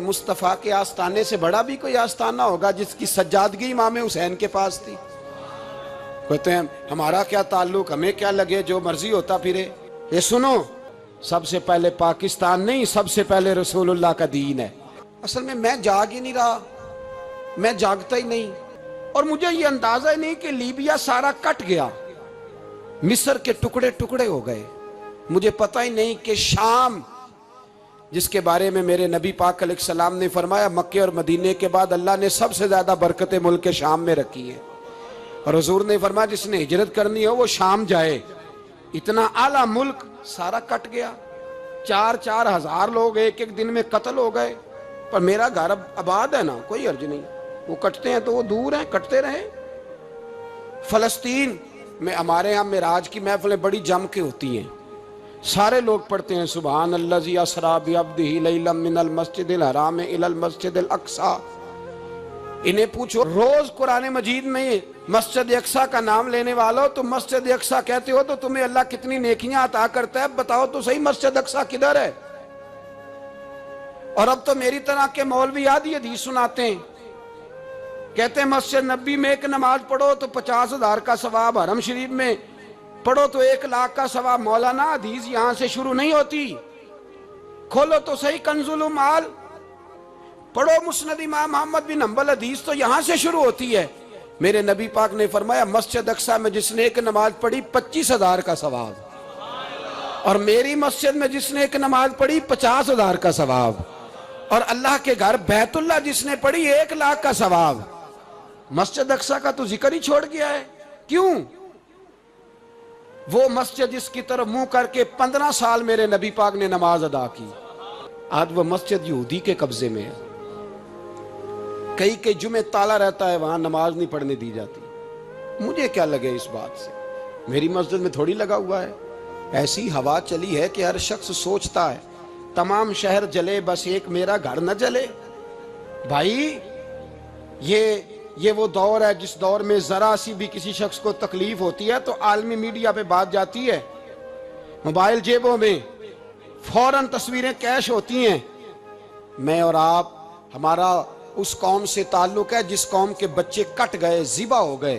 مصطفیٰ کے آستانے سے بڑا بھی کوئی آستانہ ہوگا جس کی سجادگی امام حسین کے پاس تھی؟ کہتے ہیں ہمارا کیا تعلق، ہمیں کیا لگے، جو مرضی ہوتا پھرے۔ یہ سنو، سب سے پہلے پاکستان نہیں، سب سے پہلے رسول اللہ کا دین ہے۔ اصل میں جاگ ہی نہیں رہا، میں جاگتا ہی نہیں، اور مجھے یہ اندازہ ہی نہیں کہ لیبیا سارا کٹ گیا، مصر کے ٹکڑے ٹکڑے ہو گئے۔ مجھے پتہ ہی نہیں کہ شام، جس کے بارے میں میرے نبی پاک علیہ السلام نے فرمایا مکے اور مدینے کے بعد اللہ نے سب سے زیادہ برکتیں ملک شام میں رکھی ہیں، اور حضور نے فرمایا جس نے ہجرت کرنی ہو وہ شام جائے۔ اتنا اعلیٰ ملک سارا کٹ گیا، 4,000 ہزار لوگ ایک ایک دن میں قتل ہو گئے، پر میرا گھر اب آباد ہے نا، کوئی حرج نہیں، وہ کٹتے ہیں تو وہ دور ہیں، کٹتے رہیں۔ فلسطین میں ہمارے ہاں معراج کی محفلیں بڑی جم کے ہوتی ہیں، سارے لوگ پڑھتے ہیں سبحان الذی اسریٰ بعبدہ لیلا من المسجد الحرام الی المسجد الاقصی۔ انہیں پوچھو روز قرآن مجید میں مسجد اقصی کا نام لینے والوں، تم مسجد اقصی کہتے ہو تو تمہیں اللہ کتنی نیکیاں عطا کرتا ہے، بتاؤ تو صحیح مسجد اقصی کدھر ہے؟ اور اب تو میری طرح کے مولوی آدھی حدیث سناتے ہیں، کہتے ہیں مسجد نبی میں ایک نماز پڑھو تو 50,000 کا ثواب، حرم شریف میں پڑھو تو 1,00,000 کا ثواب۔ مولانا حدیث یہاں سے شروع نہیں ہوتی، کھولو تو صحیح کنز المال، پڑھو مسند امام محمد بن حنبل، حدیث تو یہاں سے شروع ہوتی ہے۔ میرے نبی پاک نے فرمایا مسجد اقصی میں جس نے ایک نماز پڑھی 25,000 کا ثواب، اور میری مسجد میں جس نے ایک نماز پڑھی 50,000 کا ثواب، اور اللہ کے گھر بیت اللہ جس نے پڑھی 1,00,000 کا ثواب۔ مسجد اقصی کا تو ذکر ہی چھوڑ گیا ہے، کیوں؟ وہ مسجد جس کی طرف منہ کر کے 15 سال میرے نبی پاک نے نماز ادا کی، آج وہ مسجد یہودی کے قبضے میں ہے۔ کئی جمعے تالا رہتا ہے، وہاں نماز نہیں پڑھنے دی جاتی۔ مجھے کیا لگے اس بات سے، میری مسجد میں تھوڑی لگا ہوا ہے۔ ایسی ہوا چلی ہے کہ ہر شخص سوچتا ہے تمام شہر جلے بس ایک میرا گھر نہ جلے۔ بھائی یہ وہ دور ہے جس دور میں ذرا سی بھی کسی شخص کو تکلیف ہوتی ہے تو عالمی میڈیا پہ بات جاتی ہے، موبائل جیبوں میں فوراً تصویریں کیش ہوتی ہیں۔ میں اور آپ، ہمارا اس قوم سے تعلق ہے جس قوم کے بچے کٹ گئے، ذبح ہو گئے،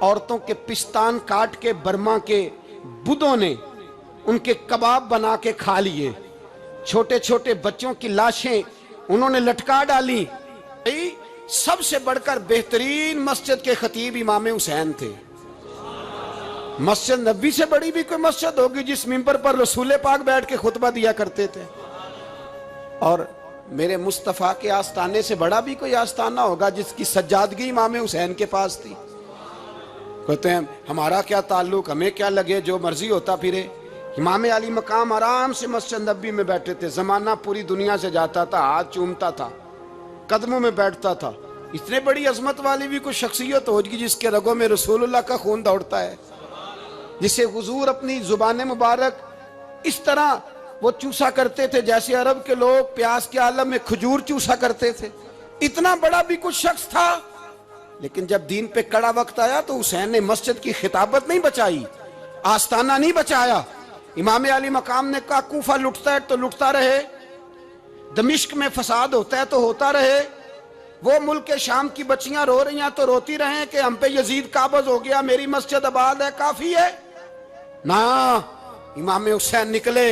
عورتوں کے پستان کاٹ کے برما کے بدھوں نے ان کے کباب بنا کے کھا لیے، چھوٹے چھوٹے بچوں کی لاشیں انہوں نے لٹکا ڈالی۔ سب سے بڑھ کر بہترین مسجد کے خطیب امام حسین تھے۔ مسجد نبی سے بڑی بھی کوئی مسجد ہوگی جس ممبر پر رسول پاک بیٹھ کے خطبہ دیا کرتے تھے؟ اور میرے مصطفیٰ کے آستانے سے بڑا بھی کوئی آستانہ ہوگا جس کی سجادگی امام حسین کے پاس تھی؟ کہتے ہیں ہمارا کیا تعلق، ہمیں کیا لگے، جو مرضی ہوتا پھرے۔ امام علی مقام آرام سے مسجد نبی میں بیٹھے تھے، زمانہ پوری دنیا سے جاتا تھا، ہاتھ چومتا تھا، قدموں میں بیٹھتا تھا۔ اتنے بڑی عظمت والی بھی کوئی شخصیت ہوگی جس کے رگوں میں رسول اللہ کا خون دوڑتا ہے، جسے حضور اپنی زبان مبارک اس طرح وہ چوسا کرتے تھے جیسے عرب کے لوگ پیاس کے عالم میں کھجور چوسا کرتے تھے۔ اتنا بڑا بھی کچھ شخص تھا، لیکن جب دین پہ کڑا وقت آیا تو حسین نے مسجد کی خطابت نہیں بچائی، آستانہ نہیں بچایا۔ امام علی مقام نے کہا کوفہ لٹتا ہے تو لٹتا رہے، دمشق میں فساد ہوتا ہے تو ہوتا رہے، وہ ملک شام کی بچیاں رو رہی ہیں تو روتی رہیں کہ ہم پہ یزید قابض ہو گیا، میری مسجد آباد ہے، کافی ہے نا۔ امام حسین نکلے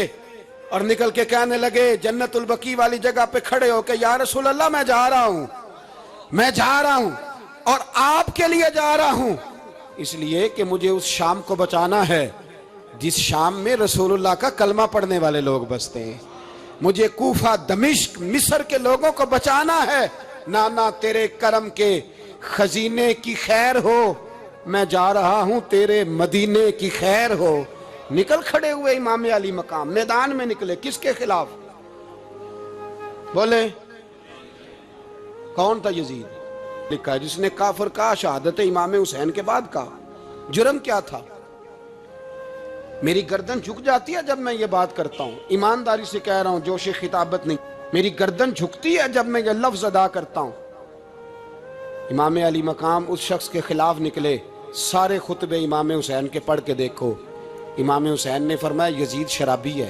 اور نکل کے کہنے لگے جنت البقیع والی جگہ پہ کھڑے ہو کہ یا رسول اللہ میں جا رہا ہوں اور آپ کے لیے جا رہا ہوں، اس لیے کہ مجھے اس شام کو بچانا ہے جس شام میں رسول اللہ کا کلمہ پڑھنے والے لوگ بستے ہیں۔ مجھے کوفہ، دمشق، مصر کے لوگوں کو بچانا ہے۔ نانا تیرے کرم کے خزینے کی خیر ہو، میں جا رہا ہوں تیرے مدینے کی خیر ہو۔ نکل کھڑے ہوئے امام علی مقام، میدان میں نکلے، کس کے خلاف؟ بولے کون تھا؟ یزید لکھا ہے جس نے کافر کہا، شہادت امام حسین کے بعد کہا۔ جرم کیا تھا؟ میری گردن جھک جاتی ہے جب میں یہ بات کرتا ہوں، ایمانداری سے کہہ رہا ہوں، جوش خطابت نہیں، میری گردن جھکتی ہے جب میں یہ لفظ ادا کرتا ہوں۔ امام علی مقام اس شخص کے خلاف نکلے، سارے خطبے امام حسین کے پڑھ کے دیکھو۔ امام حسین نے فرمایا یزید شرابی ہے،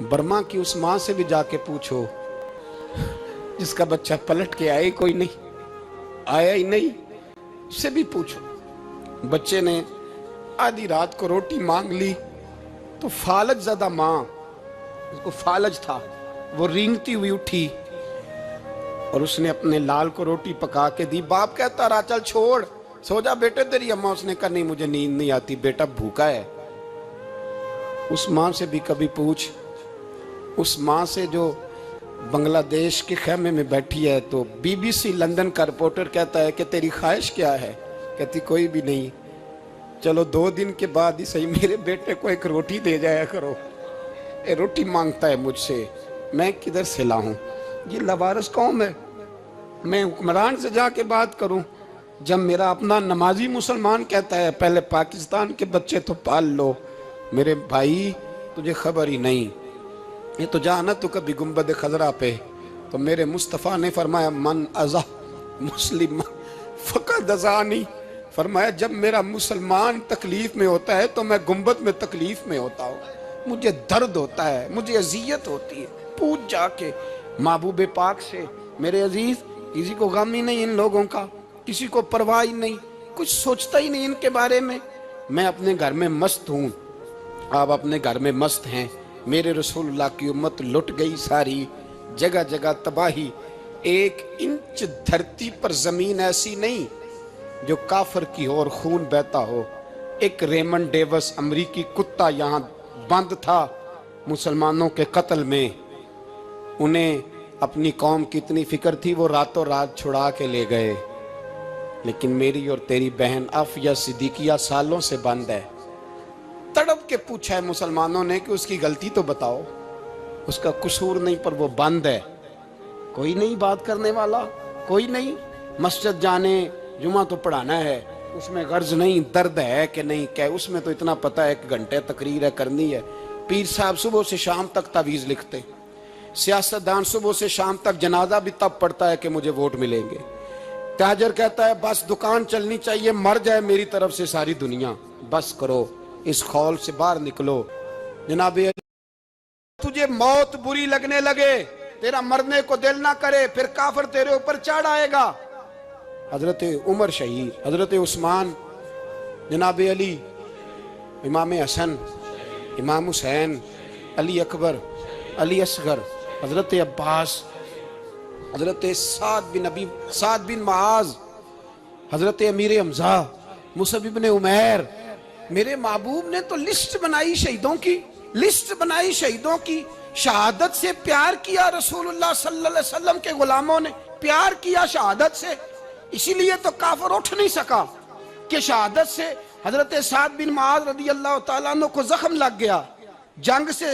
برما کی اس ماں سے بھی جا کے پوچھو جس کا بچہ پلٹ کے آئے کوئی نہیں، آیا ہی نہیں، اس سے بھی پوچھو۔ بچے نے آدھی رات کو روٹی مانگ لی تو فالج زدہ ماں، اس کو فالج تھا، وہ رینگتی ہوئی اٹھی اور اس نے اپنے لال کو روٹی پکا کے دی۔ باپ کہتا رہا چل چھوڑ، سو جا بیٹے تیری اماں۔ اس نے کہا نہیں مجھے نیند نہیں آتی، بیٹا بھوکا ہے۔ اس ماں سے بھی کبھی پوچھ، اس ماں سے جو بنگلہ دیش کے خیمے میں بیٹھی ہے، تو بی بی سی لندن کا رپورٹر کہتا ہے کہ تیری خواہش کیا ہے؟ کہتی کوئی بھی نہیں، چلو 2 دن کے بعد ہی صحیح میرے بیٹے کو ایک روٹی دے جایا کرو، اے روٹی مانگتا ہے مجھ سے، میں کدھر سے لاؤں؟ یہ لوارث قوم ہے، میں حکمران سے جا کے بات کروں؟ جب میرا اپنا نمازی مسلمان کہتا ہے پہلے پاکستان کے بچے تو پال لو، میرے بھائی تجھے خبر ہی نہیں، یہ تو جانا تو کبھی گنبد خضرا پہ، تو میرے مصطفیٰ نے فرمایا من ازا مسلم فقد ازانی، فرمایا جب میرا مسلمان تکلیف میں ہوتا ہے تو میں گنبد میں تکلیف میں ہوتا ہوں، مجھے درد ہوتا ہے، مجھے اذیت ہوتی ہے۔ پوچھ جا کے محبوب پاک سے، میرے عزیز کسی کو غم ہی نہیں ان لوگوں کا، کسی کو پرواہ ہی نہیں، کچھ سوچتا ہی نہیں ان کے بارے میں۔ میں اپنے گھر میں مست ہوں، آپ اپنے گھر میں مست ہیں۔ میرے رسول اللہ کی امت لٹ گئی ساری، جگہ جگہ تباہی، 1 انچ دھرتی پر زمین ایسی نہیں جو کافر کی ہو اور خون بہتا ہو۔ ایک ریمن ڈیوس امریکی کتا یہاں بند تھا مسلمانوں کے قتل میں، انہیں اپنی قوم کی اتنی فکر تھی وہ راتوں رات چھڑا کے لے گئے، لیکن میری اور تیری بہن عافیہ صدیقیہ سالوں سے بند ہے۔ تڑپ کے پوچھا ہے مسلمانوں نے کہ اس کی غلطی تو بتاؤ، اس کا قصور نہیں پر وہ بند ہے، کوئی نہیں بات کرنے والا، کوئی نہیں۔ مسجد جانے جمعہ تو پڑھانا ہے، اس میں غرض نہیں درد ہے کہ نہیں کہ اس میں تو اتنا پتہ ہے 1 گھنٹے تقریر ہے کرنی ہے۔ پیر صاحب صبح سے شام تک تعویذ لکھتے، سیاستدان صبح سے شام تک جنازہ بھی تب پڑتا ہے کہ مجھے ووٹ ملیں گے۔ تاجر کہتا ہے بس دکان چلنی چاہیے، مر جائے میری طرف سے ساری دنیا، بس کرو اس خول سے باہر نکلو۔ جناب تجھے موت بری لگنے لگے، تیرا مرنے کو دل نہ کرے، پھر کافر تیرے اوپر چڑھ آئے گا۔ حضرت عمر شہید، حضرت عثمان، جناب علی، امام حسن، امام حسین، علی اکبر، علی اصغر، حضرت عباس، حضرت سعد بن معاذ، حضرت امیر حمزہ، مصعب بن عمیر۔ میرے محبوب نے تو لسٹ بنائی شہیدوں کی، لسٹ بنائی شہیدوں کی۔ شہادت سے پیار کیا رسول اللہ صلی اللہ علیہ وسلم کے غلاموں نے، پیار کیا شہادت سے، اسی لیے تو کافر اٹھ نہیں سکا کہ شہادت سے حضرت سعد بن معاذ رضی اللہ تعالیٰ عنہ کو زخم لگ گیا، جنگ سے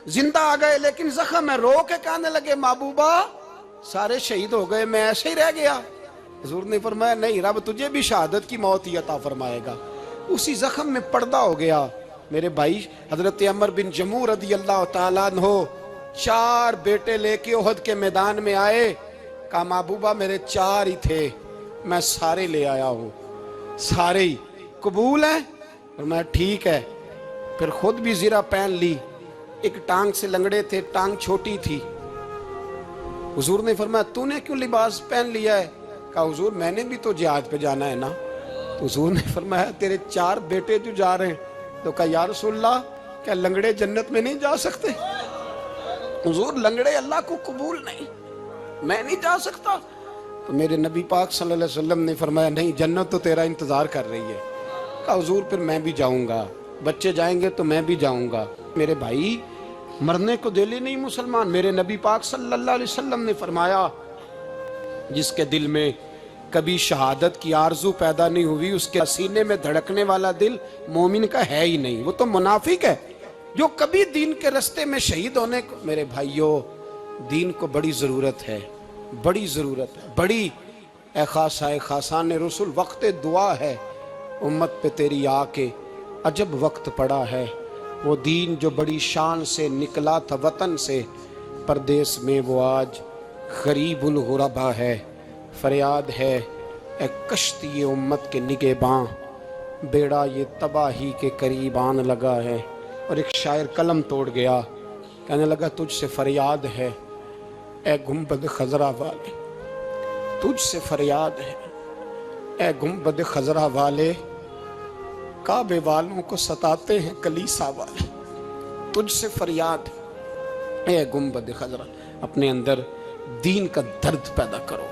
زندہ آ گئے لیکن زخم ہے، رو کے کہنے لگے محبوبہ سارے شہید ہو گئے میں ایسے ہی رہ گیا۔ حضور نے فرمایا نہیں، رب تجھے بھی شہادت کی موت ہی عطا فرمائے گا۔ اسی زخم میں پردہ ہو گیا۔ میرے بھائی حضرت عمر بن جموح رضی اللہ تعالیٰ عنہ 4 بیٹے لے کے احد کے میدان میں آئے، کہا محبوبہ میرے 4 ہی تھے، میں سارے لے آیا ہوں، سارے ہی قبول ہیں؟ فرمایا ٹھیک ہے۔ پھر خود بھی زرہ پہن لی، ایک ٹانگ سے لنگڑے تھے، ٹانگ چھوٹی تھی۔ حضور نے فرمایا تو نے کیوں لباس پہن لیا ہے؟ کہا حضور میں نے بھی تو جہاد پہ جانا ہے نا۔ تو حضور نے فرمایا تیرے 4 بیٹے جو جا رہے ہیں، تو کہا یا رسول اللہ کیا لنگڑے جنت میں نہیں جا سکتے؟ حضور لنگڑے اللہ کو قبول نہیں، میں نہیں جا سکتا۔ تو میرے نبی پاک صلی اللہ علیہ وسلم نے فرمایا نہیں جنت تو تیرا انتظار کر رہی ہے۔ کہا حضور پھر میں بھی جاؤں گا، بچے جائیں گے تو میں بھی جاؤں گا۔ میرے بھائی مرنے کو دل ہی نہیں مسلمان۔ میرے نبی پاک صلی اللہ علیہ وسلم نے فرمایا جس کے دل میں کبھی شہادت کی آرزو پیدا نہیں ہوئی، اس کے سینے میں دھڑکنے والا دل مومن کا ہے ہی نہیں، وہ تو منافق ہے۔ جو کبھی دین کے رستے میں شہید ہونے کو، میرے بھائیوں دین کو بڑی ضرورت ہے، بڑی ضرورت ہے، بڑی۔ اے خاصائے خاصان رسول وقت دعا ہے امت پہ تیری آ کے، عجب وقت پڑا ہے۔ وہ دین جو بڑی شان سے نکلا تھا وطن سے، پردیس میں وہ آج غریب الغربا ہے۔ فریاد ہے اے کشتی امت کے نگہباں، بیڑا یہ تباہی کے قریب آن لگا ہے۔ اور ایک شاعر قلم توڑ گیا، کہنے لگا تجھ سے فریاد ہے اے گنبد خضرا والے، تجھ سے فریاد ہے اے گنبد خضرا والے، کعبے والوں کو ستاتے ہیں کلیسا والے، تجھ سے فریاد ہے اے گنبد خضرا۔ اپنے اندر دین کا درد پیدا کرو،